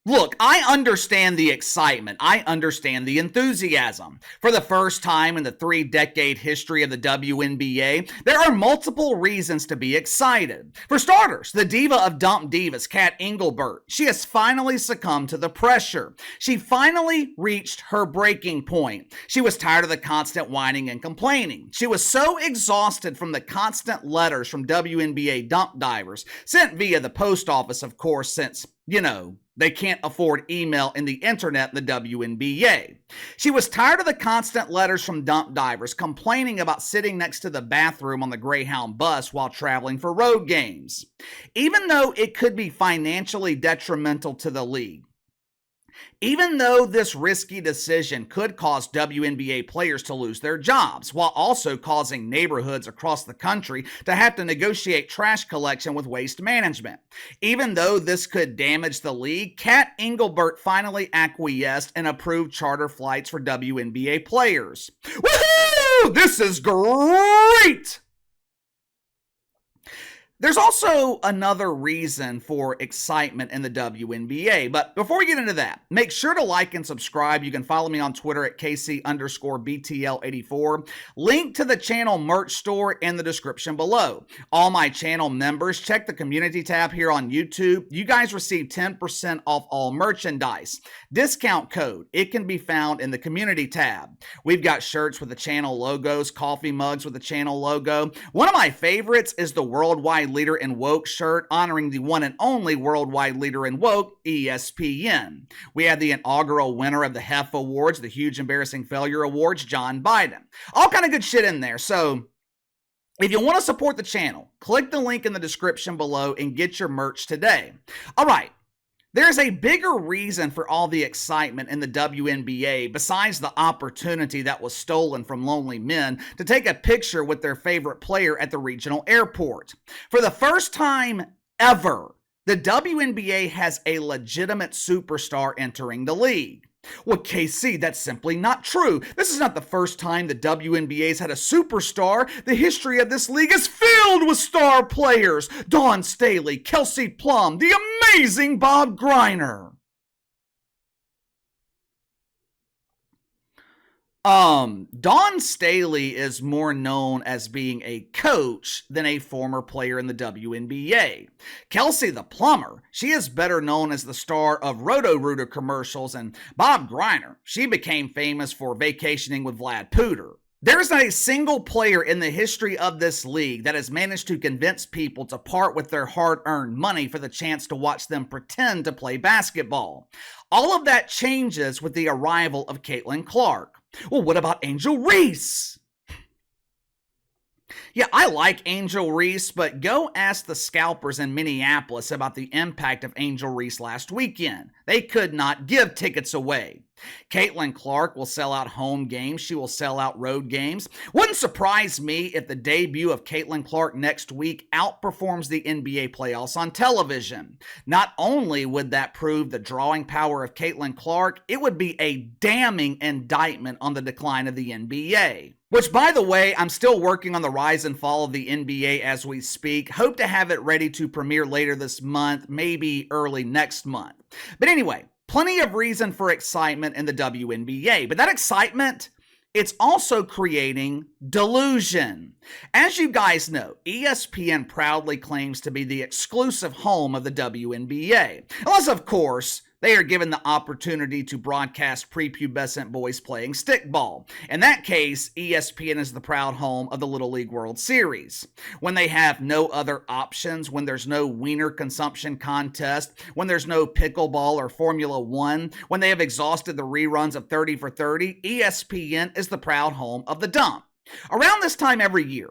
Look, I understand the excitement. I understand the enthusiasm. For the first time in the 3-decade history of the WNBA, there are multiple reasons to be excited. For starters, the diva of dump divas, Kat Engelbert, she has finally succumbed to the pressure. She finally reached her breaking point. She was tired of the constant whining and complaining. She was so exhausted from the constant letters from WNBA dump divers, sent via the post office, of course, since, they can't afford email and the internet in the WNBA. She was tired of the constant letters from dump divers complaining about sitting next to the bathroom on the Greyhound bus while traveling for road games. Even though it could be financially detrimental to the league, even though this risky decision could cause WNBA players to lose their jobs, while also causing neighborhoods across the country to have to negotiate trash collection with waste management. Even though this could damage the league, Kat Engelbert finally acquiesced and approved charter flights for WNBA players. Woohoo! This is great! There's also another reason for excitement in the WNBA, but before we get into that, make sure to like and subscribe. You can follow me on Twitter at KC_BTL84. Link to the channel merch store in the description below. All my channel members, check the community tab here on YouTube. You guys receive 10% off all merchandise. Discount code, it can be found in the community tab. We've got shirts with the channel logos, coffee mugs with the channel logo. One of my favorites is the Worldwide Leader in Woke shirt, honoring the one and only worldwide leader in woke, ESPN. We have the inaugural winner of the HEF Awards, the Huge Embarrassing Failure Awards, John Biden. All kind of good shit in there. So if you want to support the channel, click the link in the description below and get your merch today. All right. There's a bigger reason for all the excitement in the WNBA besides the opportunity that was stolen from lonely men to take a picture with their favorite player at the regional airport. For the first time ever, the WNBA has a legitimate superstar entering the league. Well, KC, that's simply not true. This is not the first time the WNBA's had a superstar. The history of this league is filled with star players. Dawn Staley, Kelsey Plum, the amazing Bob Griner. Dawn Staley is more known as being a coach than a former player in the WNBA. Kelsey the Plumber, she is better known as the star of Roto-Rooter commercials, and Bob Griner, she became famous for vacationing with Vlad Pooter. There's not a single player in the history of this league that has managed to convince people to part with their hard-earned money for the chance to watch them pretend to play basketball. All of that changes with the arrival of Caitlin Clark. Well, what about Angel Reese? Yeah, I like Angel Reese, but go ask the scalpers in Minneapolis about the impact of Angel Reese last weekend. They could not give tickets away. Caitlin Clark will sell out home games. She will sell out road games. Wouldn't surprise me if the debut of Caitlin Clark next week outperforms the NBA playoffs on television. Not only would that prove the drawing power of Caitlin Clark, it would be a damning indictment on the decline of the NBA. Which, by the way, I'm still working on the rise and fall of the NBA as we speak. Hope to have it ready to premiere later this month, maybe early next month. But anyway, plenty of reason for excitement in the WNBA. But that excitement, it's also creating delusion. As you guys know, ESPN proudly claims to be the exclusive home of the WNBA. Unless, of course, they are given the opportunity to broadcast prepubescent boys playing stickball. In that case, ESPN is the proud home of the Little League World Series. When they have no other options, when there's no wiener consumption contest, when there's no pickleball or Formula One, when they have exhausted the reruns of 30 for 30, ESPN is the proud home of the dump. Around this time every year,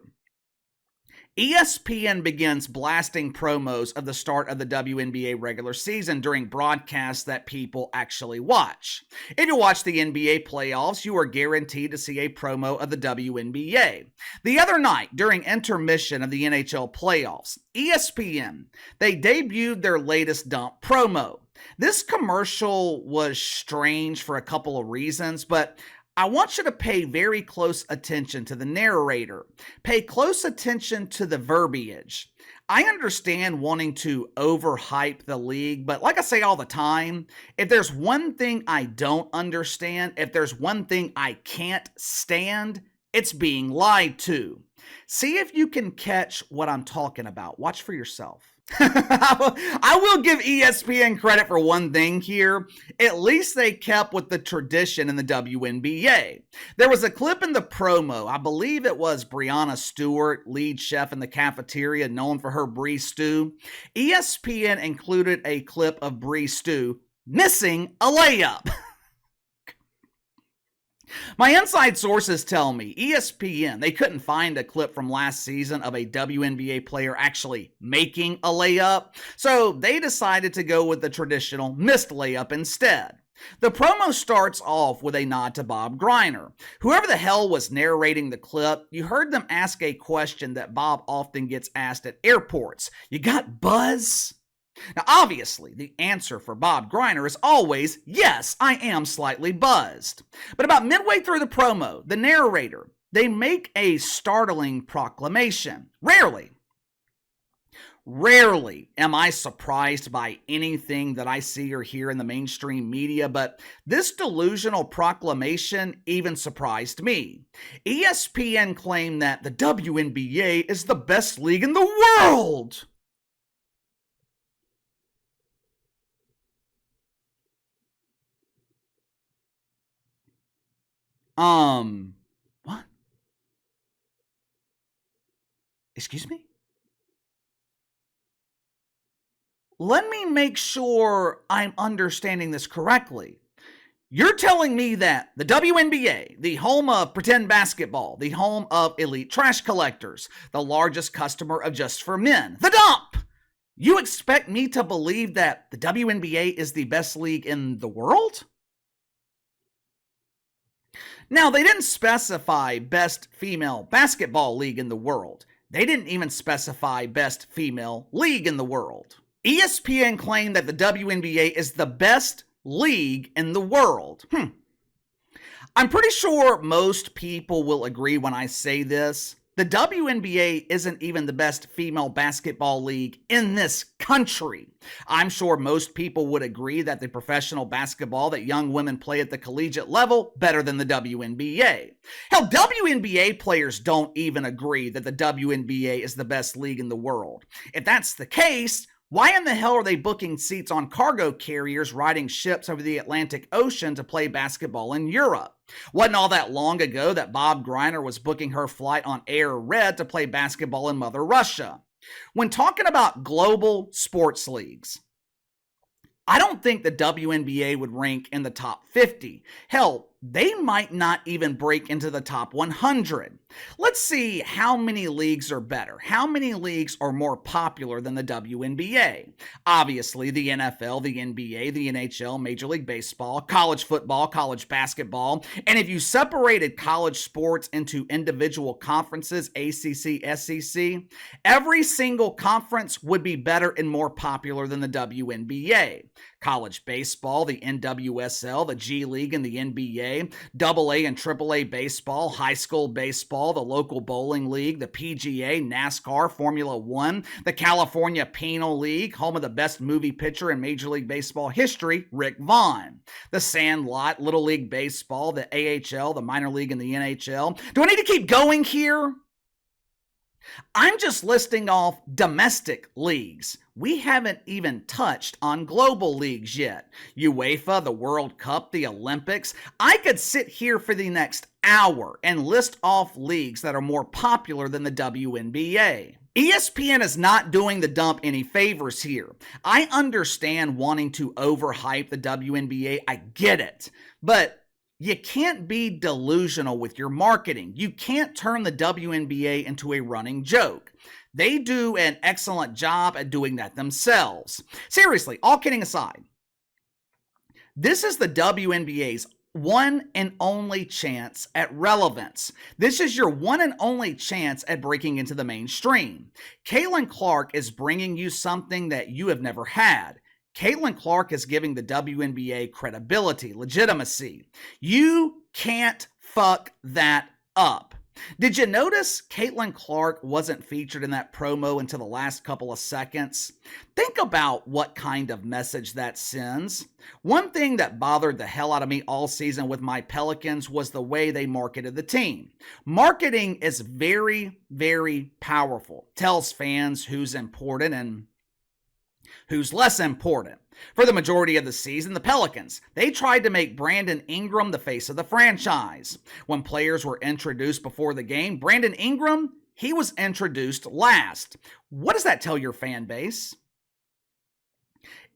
ESPN begins blasting promos of the start of the WNBA regular season during broadcasts that people actually watch. If you watch the NBA playoffs, you are guaranteed to see a promo of the WNBA. The other night, during intermission of the NHL playoffs, ESPN, they debuted their latest dump promo. This commercial was strange for a couple of reasons, but I want you to pay very close attention to the narrator. Pay close attention to the verbiage. I understand wanting to overhype the league, but like I say all the time, if there's one thing I don't understand, if there's one thing I can't stand, it's being lied to. See if you can catch what I'm talking about. Watch for yourself. I will give ESPN credit for one thing here. At least they kept with the tradition in the WNBA. There was a clip in the promo. I believe it was Brianna Stewart, lead chef in the cafeteria, known for her brie stew. ESPN included a clip of brie stew missing a layup. My inside sources tell me ESPN, they couldn't find a clip from last season of a WNBA player actually making a layup, so they decided to go with the traditional missed layup instead. The promo starts off with a nod to Bob Greiner. Whoever the hell was narrating the clip, you heard them ask a question that Bob often gets asked at airports. You got buzz? Now, obviously, the answer for Bob Greiner is always, yes, I am slightly buzzed. But about midway through the promo, the narrator, they make a startling proclamation. Rarely am I surprised by anything that I see or hear in the mainstream media, but this delusional proclamation even surprised me. ESPN claimed that the WNBA is the best league in the world. What? Excuse me? Let me make sure I'm understanding this correctly. You're telling me that the WNBA, the home of pretend basketball, the home of elite trash collectors, the largest customer of Just for Men, the dump, you expect me to believe that the WNBA is the best league in the world? Now, they didn't specify best female basketball league in the world. They didn't even specify best female league in the world. ESPN claimed that the WNBA is the best league in the world. I'm pretty sure most people will agree when I say this. The WNBA isn't even the best female basketball league in this country. I'm sure most people would agree that the professional basketball that young women play at the collegiate level better than the WNBA. Hell, WNBA players don't even agree that the WNBA is the best league in the world. If that's the case, why in the hell are they booking seats on cargo carriers riding ships over the Atlantic Ocean to play basketball in Europe? Wasn't all that long ago that Bob Greiner was booking her flight on Air Red to play basketball in Mother Russia. When talking about global sports leagues, I don't think the WNBA would rank in the top 50. Hell, they might not even break into the top 100. Let's see how many leagues are better. How many leagues are more popular than the WNBA? Obviously, the NFL, the NBA, the NHL, Major League Baseball, college football, college basketball. And if you separated college sports into individual conferences, ACC, SEC, every single conference would be better and more popular than the WNBA. College baseball, the NWSL, the G League and the NBA, AA and AAA baseball, high school baseball, the local bowling league, the PGA, NASCAR, Formula One, the California Penal League, home of the best movie pitcher in Major League Baseball history, Rick Vaughn, the Sandlot, Little League Baseball, the AHL, the minor league and the NHL. Do I need to keep going here? I'm just listing off domestic leagues. We haven't even touched on global leagues yet. UEFA, the World Cup, the Olympics. I could sit here for the next hour and list off leagues that are more popular than the WNBA. ESPN is not doing the dump any favors here. I understand wanting to overhype the WNBA. I get it. But you can't be delusional with your marketing. You can't turn the WNBA into a running joke. They do an excellent job at doing that themselves. Seriously, all kidding aside, this is the WNBA's one and only chance at relevance. This is your one and only chance at breaking into the mainstream. Caitlin Clark is bringing you something that you have never had. Caitlin Clark is giving the WNBA credibility, legitimacy. You can't fuck that up. Did you notice Caitlin Clark wasn't featured in that promo until the last couple of seconds? Think about what kind of message that sends. One thing that bothered the hell out of me all season with my Pelicans was the way they marketed the team. Marketing is very, very powerful. Tells fans who's important and who's less important. For the majority of the season, the Pelicans, they tried to make Brandon Ingram the face of the franchise. When players were introduced before the game, Brandon Ingram, he was introduced last. What does that tell your fan base?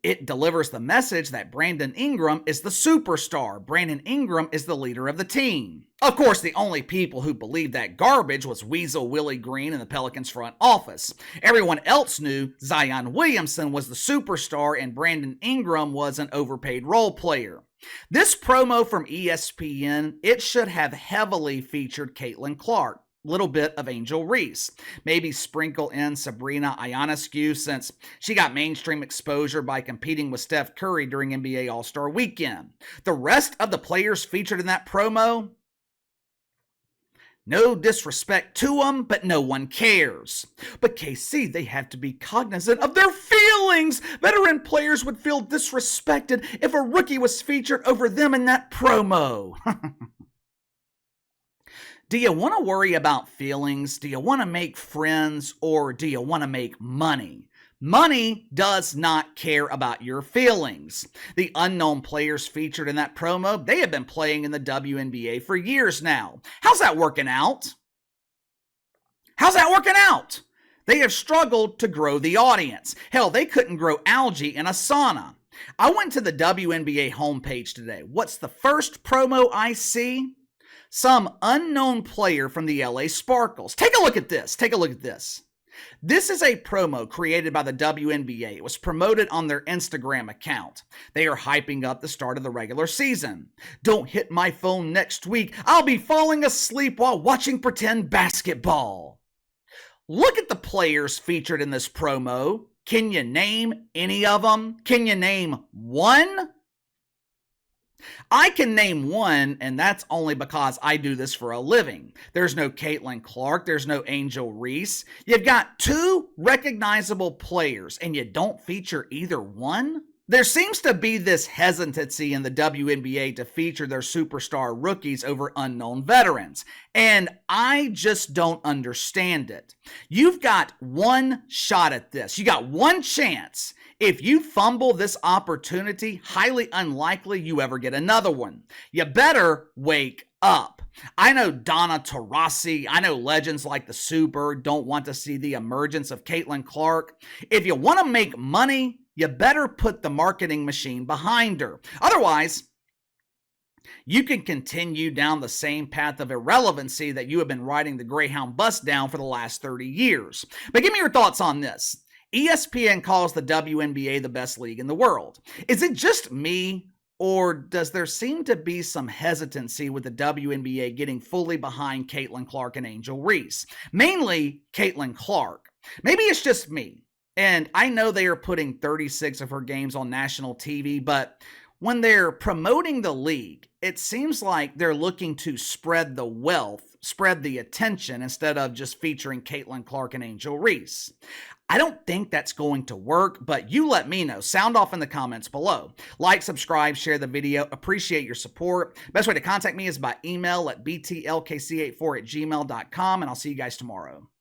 It delivers the message that Brandon Ingram is the superstar. Brandon Ingram is the leader of the team. Of course, the only people who believed that garbage was Weasel Willie Green in the Pelicans front office. Everyone else knew Zion Williamson was the superstar and Brandon Ingram was an overpaid role player. This promo from ESPN, it should have heavily featured Caitlin Clark. Little bit of Angel Reese. Maybe sprinkle in Sabrina Ionescu since she got mainstream exposure by competing with Steph Curry during NBA All-Star Weekend. The rest of the players featured in that promo, no disrespect to them, but no one cares. But KC, they have to be cognizant of their feelings. Veteran players would feel disrespected if a rookie was featured over them in that promo. Do you want to worry about feelings? Do you want to make friends? Or do you want to make money? Money does not care about your feelings. The unknown players featured in that promo, they have been playing in the WNBA for years now. How's that working out? How's that working out? They have struggled to grow the audience. Hell, they couldn't grow algae in a sauna. I went to the WNBA homepage today. What's the first promo I see? Some unknown player from the LA Sparkles. Take a look at this. Take a look at this. This is a promo created by the WNBA. It was promoted on their Instagram account. They are hyping up the start of the regular season. Don't hit my phone next week. I'll be falling asleep while watching pretend basketball. Look at the players featured in this promo. Can you name any of them? Can you name one? I can name one, and that's only because I do this for a living. There's no Caitlin Clark. There's no Angel Reese. You've got two recognizable players, and you don't feature either one? There seems to be this hesitancy in the WNBA to feature their superstar rookies over unknown veterans, and I just don't understand it. You've got one shot at this. You got one chance. If you fumble this opportunity, highly unlikely you ever get another one. You better wake up. I know Donna Taurasi, I know legends like the Sue Bird don't want to see the emergence of Caitlin Clark. If you want to make money, you better put the marketing machine behind her. Otherwise, you can continue down the same path of irrelevancy that you have been riding the Greyhound bus down for the last 30 years. But give me your thoughts on this. ESPN calls the WNBA the best league in the world. Is it just me, or does there seem to be some hesitancy with the WNBA getting fully behind Caitlin Clark and Angel Reese? Mainly Caitlin Clark. Maybe it's just me. And I know they are putting 36 of her games on national TV, but when they're promoting the league, it seems like they're looking to spread the wealth, spread the attention, instead of just featuring Caitlin Clark and Angel Reese. I don't think that's going to work, but you let me know. Sound off in the comments below. Like, subscribe, share the video. Appreciate your support. Best way to contact me is by email at btlkc84@gmail.com, and I'll see you guys tomorrow.